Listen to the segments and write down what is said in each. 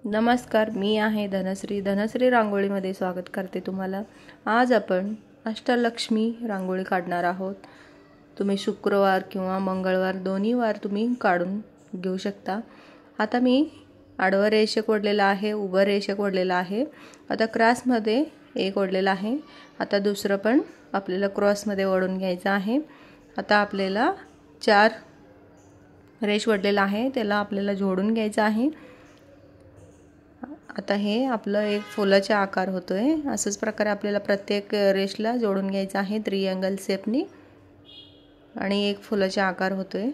नमस्कार, मी आहे धनश्री रांगोळीमध्ये स्वागत करते तुम्हाला। आज आपण अष्टलक्ष्मी रांगोळी काढणार आहोत। तुम्ही शुक्रवार किंवा मंगळवार दोन्ही वार तुम्ही काढून घेऊ शकता। आता मी आडवा रेषेक ओढलेला आहे, उभा रेषेक ओढलेला आहे। आता क्रॉसमध्ये एक ओढलेला आहे। आता दुसरं पण आपल्याला क्रॉसमध्ये ओढून घ्यायचं आहे। आता आपल्याला 4 रेष ओढलेला आहे, त्याला आपल्याला जोडून घ्यायचं आहे। आता हे आपलं एक फुलाचा आकार होतोय। असंच प्रकारे आपल्याला प्रत्येक रेषला जोडून घ्यायचं आहे त्रिअँगल शेपनी आणि एक फुलाचा आकार होतोय।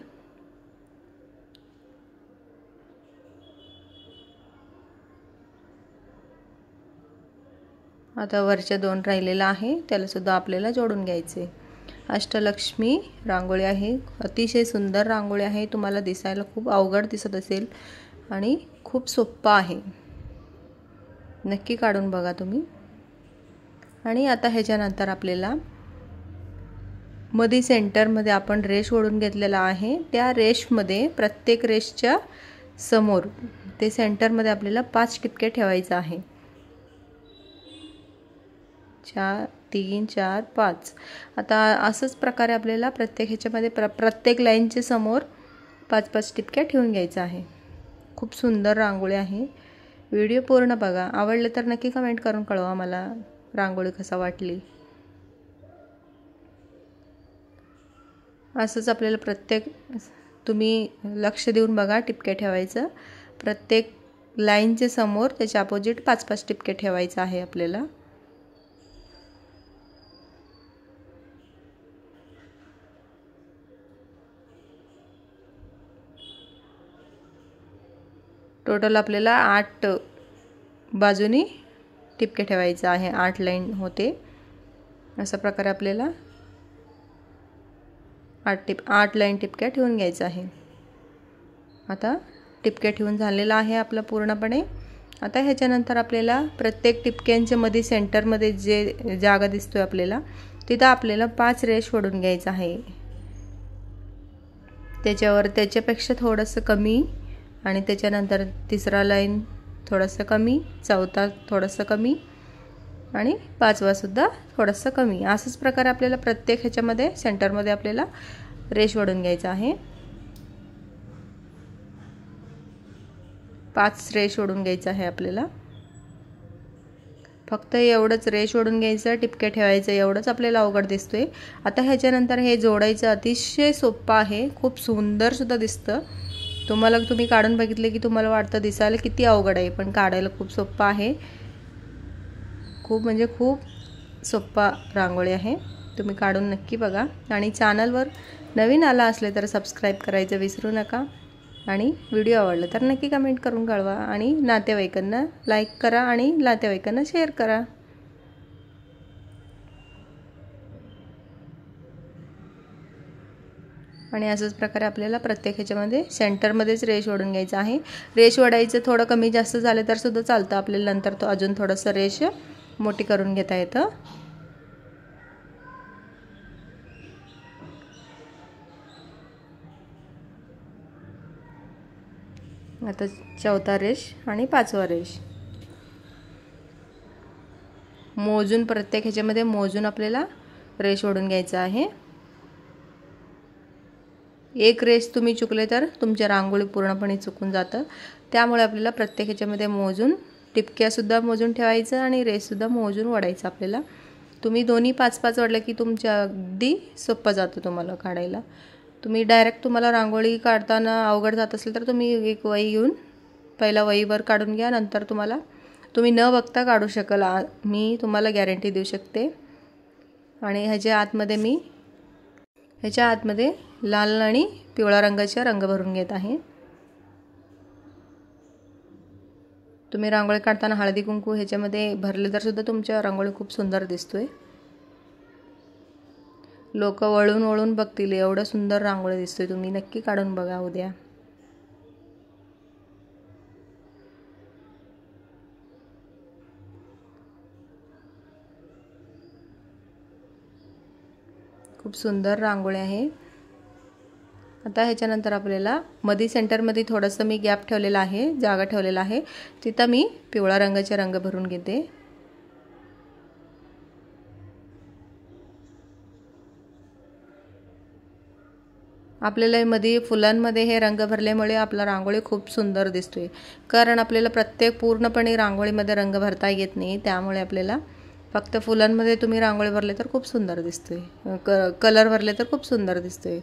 आता वरच्या 2 राहिलेला आहे, त्याला सुद्धा आपल्याला जोडून घ्यायचे। अष्टलक्ष्मी रांगोळी आहे, अतिशय सुंदर रांगोळी आहे। तुम्हाला दिसायला खूप अवघड दिसत असेल आणि खूप सोपा आहे, नक्की काढून बघा तुम्ही। आणि आता ह्याच्यानंतर आपल्याला मध्ये सेंटरमध्ये आपण रेष ओढून घेतलेला आहे, त्या रेषमध्ये प्रत्येक रेषच्या समोर ते सेंटरमध्ये आपल्याला 5 टिपके ठेवायचे आहे। 4 3 4 5। आता असंच प्रकारे आपल्याला प्रत्येक ह्याच्यामध्ये प्रत्येक लाईनच्या समोर 5-5 टिपके ठेवून घ्यायचे आहे। खूप सुंदर रांगोळी आहे। व्हिडिओ पूर्ण बघा, आवडले तर नक्की कमेंट करून कळवा मला रांगोळी कसा वाटली। असंच आपल्याला प्रत्येक तुम्ही लक्ष देऊन बघा, टिपके ठेवायचं प्रत्येक लाईनच्या समोर, त्याच्या अपोजिट 5-5 टिपके ठेवायचं आहे आपल्याला। टोटल आपल्याला 8 बाजूनी टिपके ठेवायचे आहे, 8 लाईन होते। अशा प्रकारे आपल्याला 8 लाईन टिपक्या ठेवून घ्यायचं आहे। आता टिपके ठेवून झालेला आहे आपला पूर्णपणे। आता ह्याच्यानंतर आपल्याला प्रत्येक टिपक्यांच्या मध्ये सेंटरमध्ये जे जागा दिसतोय आपल्याला, तिथं आपल्याला 5 रेष ओढून घ्यायचं आहे। त्याच्यापेक्षा थोडंसं कमी आणि त्याच्यानंतर तिसरा लाईन थोडंसं कमी, चौथा थोडंसं कमी आणि 5वा सुद्धा थोडंसं कमी। असंच प्रकारे आपल्याला प्रत्येक ह्याच्यामध्ये सेंटरमध्ये आपल्याला रेष ओढून घ्यायचं आहे। 5 रेष ओढून घ्यायचं आहे आपल्याला। फक्त एवढंच रेष ओढून घ्यायचं, टिपके ठेवायचं, एवढंच आपल्याला अवघड दिसतोय। आता ह्याच्यानंतर हे जोडायचं अतिशय सोपं आहे, खूप सुंदर सुद्धा दिसतं। तुम्ही काढून बघितले की तुम्हाला वाटतं दिसायला किती अवघड आहे, पण काढायला खूप सोपं आहे। खूप म्हणजे खूप सोपा रांगोळी आहे, तुम्ही काढून नक्की बघा। आणि चॅनलवर नवीन आला असले तर सबस्क्राईब करायचं विसरू नका। आणि व्हिडिओ आवडला तर नक्की कमेंट करून कळवा आणि नातेवाईकांना लाईक करा आणि नातेवाईकांना शेअर करा। आणि अशाच प्रकारे आपल्याला प्रत्येक ह्याच्यामध्ये सेंटरमध्येच रेष ओढून घ्यायचं आहे। रेष ओढायचं थोडं कमी जास्त झाले तर सुद्धा चालतं, आपल्याला नंतर तो अजून थोडंसं रेष मोठी करून घेता येतं। आता 4था रेष आणि 5वा रेष मोजून प्रत्येक ह्याच्यामध्ये मोजून आपल्याला रेष ओढून घ्यायचं आहे। एक रेष तुम्ही चुकले तर तुमची रांगोळी पूर्णपणे चुकून जातं, त्यामुळे आपल्याला प्रत्येक ह्याच्यामध्ये मोजून टिपक्या सुद्धा मोजून ठेवायचं आणि रेष सुद्धा मोजून ओढायचं आपल्याला। तुम्ही दोन्ही 5-5 ओढलं की तुमच्या अगदी सोपं जातं तुम्हाला काढायला। तुम्ही डायरेक्ट तुम्हाला रांगोळी काढताना अवघड जात असेल तर तुम्ही एक वही घेऊन पहिला वहीवर काढून घ्या, नंतर तुम्ही न बघता काढू शकाल, मी तुम्हाला गॅरंटी देऊ शकते। आणि ह्याच्या आतमध्ये लाल आणि पिवळा रंगाचा रंग भरून घेत आहे। तुम्ही रांगोळी काढताना हळदी कुंकू ह्याच्यामध्ये भरले तर सुद्धा तुमच्या रांगोळी खूप सुंदर दिसतोय। लोक वळून वळून बघतील, एवढं सुंदर रांगोळी दिसतोय। तुम्ही नक्की काढून बघा उद्या। खूप सुंदर रांगोळी आहे। आता ह्याच्यानंतर आपल्याला मध्ये सेंटरमध्ये थोडंसं मी गॅप ठेवलेला आहे, जागा ठेवलेला आहे, तिथं मी पिवळा रंगाचे रंग भरून घेते। आपल्याला मध्ये फुलांमध्ये हे रंग भरल्यामुळे आपला रांगोळी खूप सुंदर दिसतोय, कारण आपल्याला प्रत्येक पूर्णपणे रांगोळीमध्ये रंग भरता येत नाही, त्यामुळे आपल्याला फक्त फुलांमध्ये तुम्ही रांगोळी भरले तर खूप सुंदर दिसतोय, कलर भरले तर खूप सुंदर दिसतोय।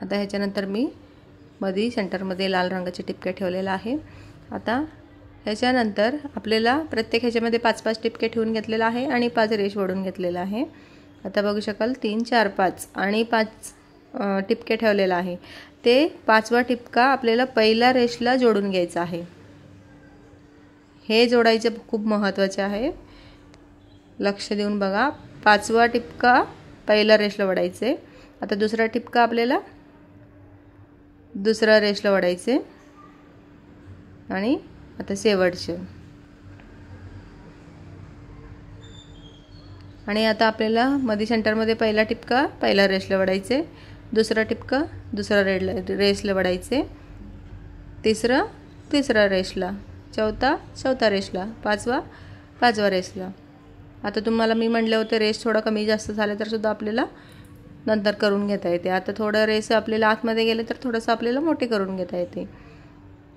आता ह्याच्यानंतर मी मध्ये सेंटरमध्ये लाल रंगाचे टिपके ठेवलेला आहे। आता ह्याच्यानंतर आपल्याला प्रत्येक ह्याच्यामध्ये 5-5 टिपके ठेवून घेतलेला आहे आणि 5 रेष ओढून घेतलेला आहे। आता बघू शकाल 3 4 5 आणि 5 टिपके ठेवलेला आहे। ते 5वा टिपका आपल्याला पहिल्या रेषला जोडून घ्यायचा आहे। हे जोडायचे खूप महत्त्वाचे आहे, लक्ष देऊन बघा। 5वा टिपका पहिल्या रेषला ओढायचे। आता दुसरा टिपका आपल्याला दुसरा रेषला ओढायचे आणि आता शेवटचे। आणि आता आपल्याला मध्ये सेंटरमध्ये पहिला टिपका पहिला रेषला ओढायचे, दुसरा टिपका दुसरा रेषला ओढायचे, तिसरा रेषला, चौथा रेषला, पाचवा रेषला। आता तुम्हाला मी म्हटले होते रेष थोडा कमी जास्त झाले तर सुद्धा आपल्याला नंतर करून घेता येते। आता थोडं रेस आपल्याला आतमध्ये गेले तर थोडंसं आपल्याला मोठे करून घेता येते,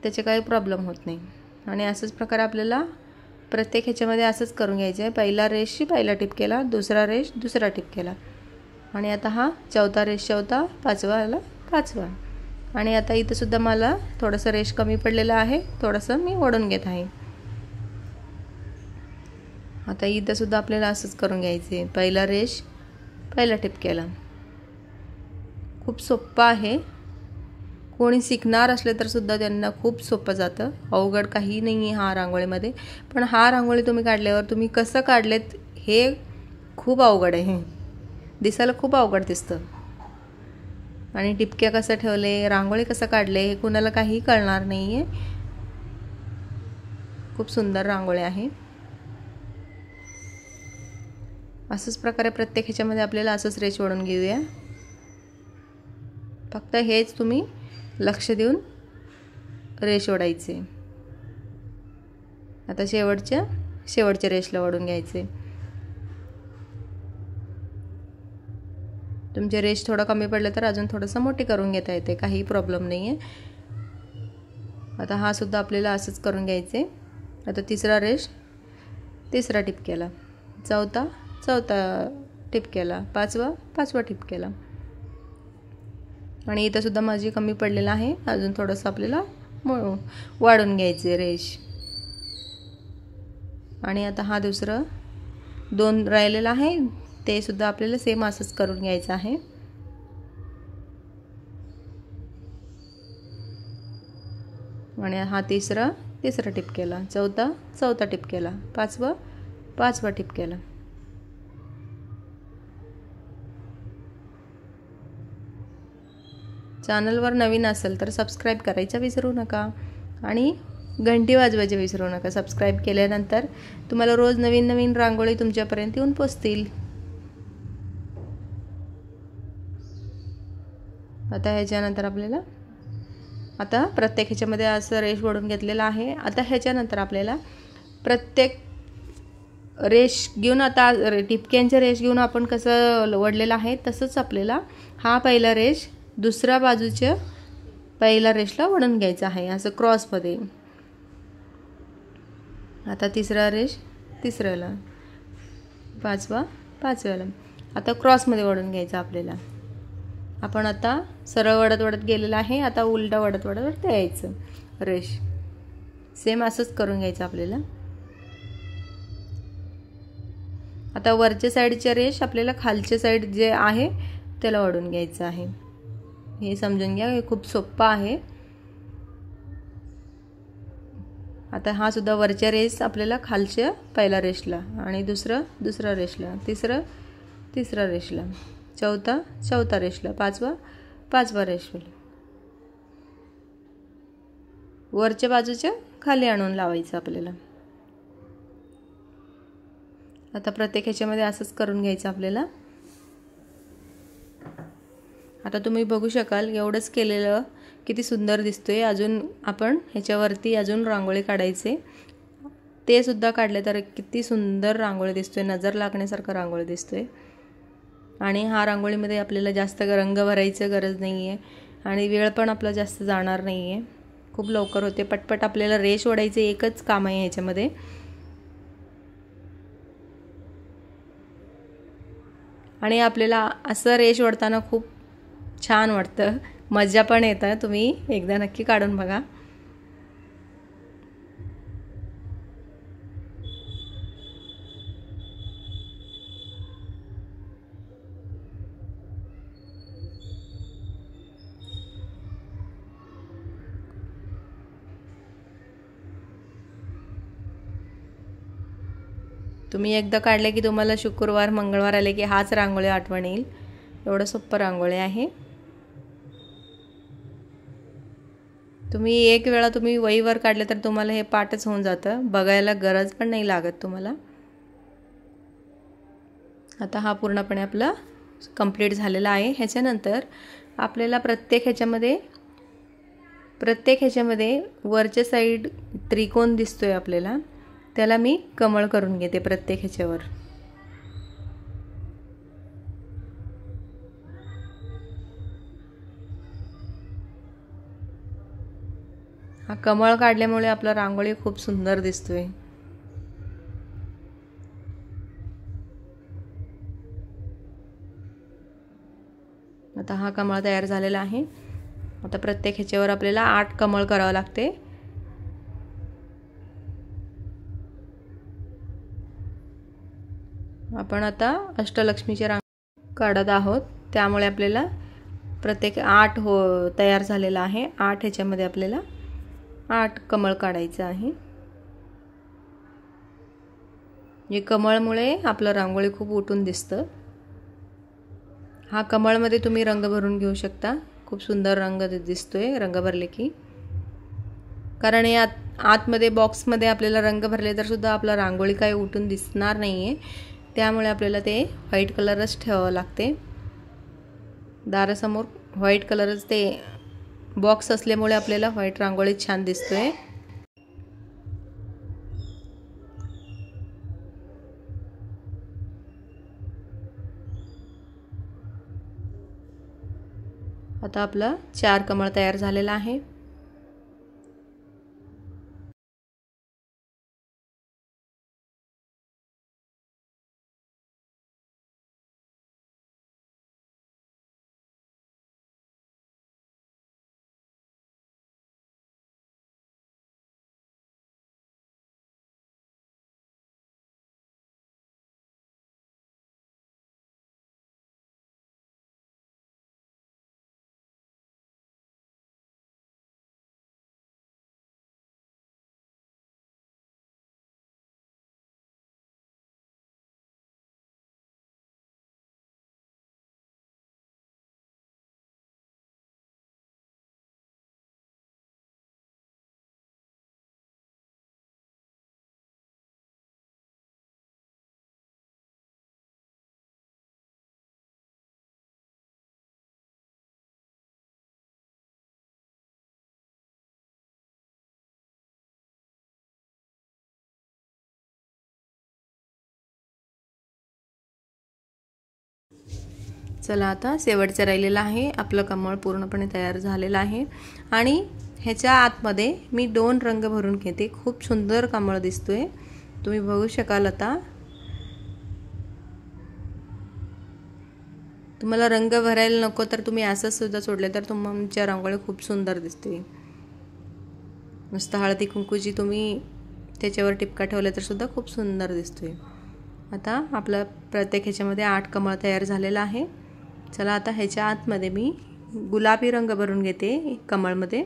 त्याचे काही प्रॉब्लेम होत नाही। आणि अशाच प्रकारे आपल्याला प्रत्येक ह्याच्यामध्ये असंच करून घ्यायचं आहे। पहिला रेषशी पहिला टिपकेला, दुसरा रेष दुसरा टिपकेला, आणि आता हा चौथा रेष चौथा, पाचवाला पाचवा। आणि आता इथं सुद्धा मला थोडंसं रेष कमी पडलेलं आहे, थोडंसं मी ओढून घेत आहे। आता इथं सुद्धा आपल्याला असंच करून घ्यायचं आहे, पहिला रेष पहिला टिपकेला। खूप सोपं आहे, कोणी शिकणार असले तर सुद्धा त्यांना खूप सोपं जातं, अवघड काही नाही आहे हा रांगोळीमध्ये। पण हा रांगोळी तुम्ही काढल्यावर तुम्ही कसं काढलेत हे खूप अवघड आहे, दिसायला खूप अवघड दिसतं। आणि टिपके कसं ठेवले, रांगोळी कसं काढले हे कुणाला काही कळणार नाही आहे। खूप सुंदर रांगोळी आहे। असंच प्रकारे प्रत्येक ह्याच्यामध्ये आपल्याला असंच रेष ओढून घेऊया। फक्त हेच तुम्ही लक्ष देऊन रेष ओढायचे। आता शेवटच्या रेषला ओढून घ्यायचे। तुमचे रेष थोडा कमी पडलं तर अजून थोडंसं मोठे करून घेता येते, काही प्रॉब्लेम नाही आहे। आता हा सुद्धा आपल्याला असंच करून घ्यायचे। आता तिसरा रेष तिसरा टिपकेला, चौथा टिपकेला, पाचवा टिपकेला। आणि इथं सुद्धा माझी कमी पडलेला आहे, अजून थोडंसं आपल्याला वाढून घ्यायचे रेष। आणि आता हा दुसरा 2 राहिलेला आहे, ते सुद्धा आपल्याला सेम असंच करून घ्यायचं आहे। आणि हा तिसरा टिपकेला, चौथा टिपकेला, पाचवा टिपकेला। चॅनलवर नवीन असेल तर सबस्क्राईब करायचं विसरू नका आणि घंटी वाजवायची विसरू नका। सबस्क्राईब केल्यानंतर तुम्हाला रोज नवीन रांगोळी तुमच्यापर्यंत येऊन पोहोचतील। आता ह्याच्यानंतर आपल्याला आता प्रत्येक ह्याच्यामध्ये असं रेष ओढून घेतलेला आहे। आता ह्याच्यानंतर आपल्याला प्रत्येक रेष घेऊन, आता टिपक्यांच्या रेष घेऊन आपण कसं ओढलेलं आहे तसंच आपल्याला हा पहिला रेष दुसऱ्या बाजूच्या पहिला रेषला ओढून घ्यायचा आहे, असं क्रॉसमध्ये। आता तिसरा रेष तिसऱ्याला, पाचव्याला, आता क्रॉसमध्ये ओढून घ्यायचं आपल्याला। आपण आता सरळ वडत गेलेला आहे, आता उलटा वडत यायचं रेष, सेम असंच करून घ्यायचं आपल्याला। आता वरच्या साईडच्या रेष आपल्याला खालच्या साईड जे आहे त्याला ओढून घ्यायचं आहे। हे समजून घ्या, हे खूप सोपं आहे। आता हा सुद्धा वरच्या रेष आपल्याला खालच्या पहिला रेषला, आणि दुसरा रेषला, तिसरा रेषला, चौथा रेषेला, पाचवा रेषेला, वरच्या बाजूच्या खाली आणून लावायचं आपल्याला. आता प्रत्येक ह्याच्यामध्ये असंच करून घ्यायचं आपल्याला. आता तुम्ही बघू शकाल एवढंच केलेलं किती सुंदर दिसतोय. अजून आपण ह्याच्यावरती अजून रांगोळी काढायचे, ते सुद्धा काढले तर किती सुंदर रांगोळी दिसतोय, नजर लागण्यासारखं रांगोळी दिसतोय. आणि हा रांगोळीमध्ये आपल्याला जास्त रंग भरायचं गरज नाही आहे आणि वेळ पण आपला जास्त जाणार नाही आहे, खूप लवकर होते. पटपट आपल्याला रेष ओढायचे एकच काम आहे ह्याच्यामध्ये. आणि आपल्याला असं रेष ओढताना खूप छान वाटतं, मजा पण येतं. तुम्ही एकदा नक्की काढून बघा. तुम्ही एकदा काढले की तुम्हाला शुक्रवार मंगळवार आले की हाच रांगोळी आठवण येईल. एवढं सोपं रांगोळी आहे. तुम्ही एक वेळा तुम्ही वहीवर काढले तर तुम्हाला हे पाठच होऊन जातं, बघायला गरज पण नाही लागत तुम्हाला. आता हा पूर्णपणे आपला कंप्लीट झालेला आहे. ह्याच्यानंतर आपल्याला प्रत्येक ह्याच्यामध्ये वरच्या साईड त्रिकोण दिसतोय आपल्याला, त्याला मी कमळ करून घेते प्रत्येक ह्याच्यावर. हा कमळ काढल्यामुळे आपला रांगोळी खूप सुंदर दिसतोय. आता हा कमळ तयार झालेला आहे. आता प्रत्येक ह्याच्यावर आपल्याला 8 कमळ करावं लागते. आपण आता अष्टलक्ष्मीचे रांगोळी काढत आहोत, त्यामुळे आपल्याला प्रत्येक 8 तयार झालेला आहे. 8 ह्याच्यामध्ये आपल्याला 8 कमळ काढायचं आहे. हे कमळमुळे आपलं रांगोळी खूप उठून दिसतं. हा कमळमध्ये तुम्ही रंग भरून घेऊ शकता, खूप सुंदर रंग दिसतोय रंग भरले की. कारण या आतमध्ये बॉक्समध्ये आपल्याला रंग भरले तर सुद्धा आपला रांगोळी काही उठून दिसणार नाही आहे, त्यामुळे आपल्याला ते व्हाईट कलरच ठेवावं लागते. दारासमोर व्हाईट कलरच ते बॉक्स असल्यामुळे आपल्याला व्हाईट रांगोळी छान दिसतोय. आता आपला 4 कमळ तयार झालेला आहे. चला आता शेवटचं राहिलेलं आहे. आपलं कमळ पूर्णपणे तयार झालेलं आहे आणि ह्याच्या आतमध्ये मी 2 रंग भरून घेते. खूप सुंदर कमळ दिसतोय, तुम्ही बघू शकाल. आता तुम्हाला रंग भरायला नको तर तुम्ही असंच सुद्धा सोडले तर तुमच्या रांगोळी खूप सुंदर दिसते. नुसतं हळदी कुंकूची तुम्ही त्याच्यावर टिपका ठेवले तर सुद्धा खूप सुंदर दिसतोय. आता आपला प्रत्येक ह्याच्यामध्ये 8 कमळ तयार झालेला आहे. चला आता ह्याच्या आतमध्ये मी गुलाबी रंग भरून घेते कमळमध्ये.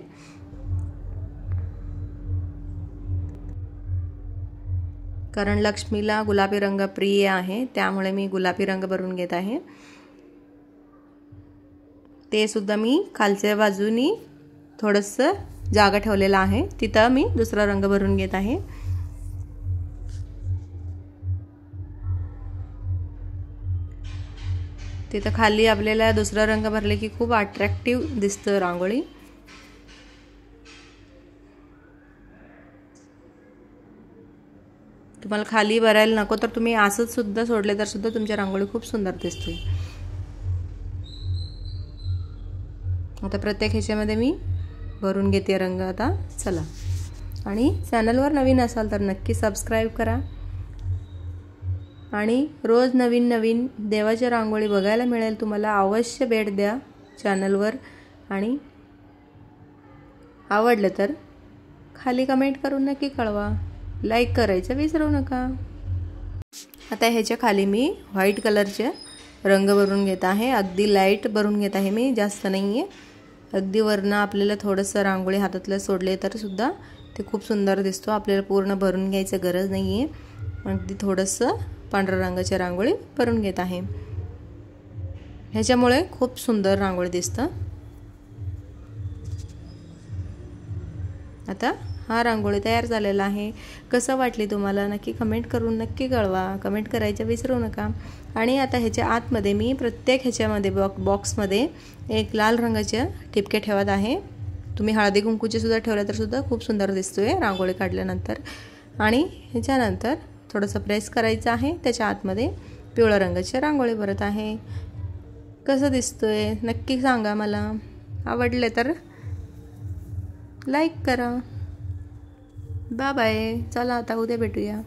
कारण लक्ष्मीला गुलाबी रंग प्रिय आहे, त्यामुळे मी गुलाबी रंग भरून घेत आहे. ते सुद्धा मी खालच्या बाजूनी थोडंसं जागा ठेवलेला आहे, तिथं मी दुसरा रंग भरून घेत आहे। तिथं खाली आपल्याला दुसरा रंग भरले की खूप अट्रॅक्टिव्ह दिसतं रांगोळी। तुम्हाला खाली भरायला नको तर तुम्ही असंच सुद्धा सोडले तर सुद्धा तुमची रांगोळी खूप सुंदर दिसते। आता प्रत्येक ह्याच्यामध्ये मी भरून घेते रंग। आता चला, आणि चॅनलवर नवीन असाल तर नक्की सबस्क्राइब करा आणि रोज नवीन नवीन देवाच्या रांगोळी बघायला मिळेल तुम्हाला। अवश्य भेट द्या चॅनलवर आणि आवडलं तर खाली कमेंट करून नक्की कळवा, लाईक करायचं विसरू नका। आता ह्याच्या खाली मी व्हाईट कलरचे रंग भरून घेत आहे, अगदी लाईट भरून घेत आहे मी, जास्त नाहीये। अगदी वरनं आपल्याला थोडंसं रांगोळी हातातलं सोडले तर सुद्धा ते खूप सुंदर दिसतो, आपल्याला पूर्ण भरून घ्यायची गरज नाहीये। अगदी थोडंसं पांढऱ्या रंगाची रांगोळी भरून घेत आहे, ह्याच्यामुळे खूप सुंदर रांगोळी दिसतं। आता हा रांगोळी तयार झालेला आहे। कसं वाटली तुम्हाला नक्की कमेंट करून नक्की कळवा, कमेंट करायचं विसरू नका। आणि आता ह्याच्या आतमध्ये मी प्रत्येक ह्याच्यामध्ये बॉक्समध्ये एक लाल रंगाचे ठिपके ठेवत आहे। तुम्ही हळदी कुंकूचे सुद्धा ठेवले तर सुद्धा खूप सुंदर दिसतोय रांगोळी काढल्यानंतर। आणि ह्याच्यानंतर थोडंसं प्रेस करायचं आहे, त्याच्या आतमध्ये पिवळ्या रंगाची रांगोळी भरत आहे। कसं दिसतोय नक्की सांगा मला, आवडले तर लाईक करा। बाय बाय, चला आता उद्या भेटूया।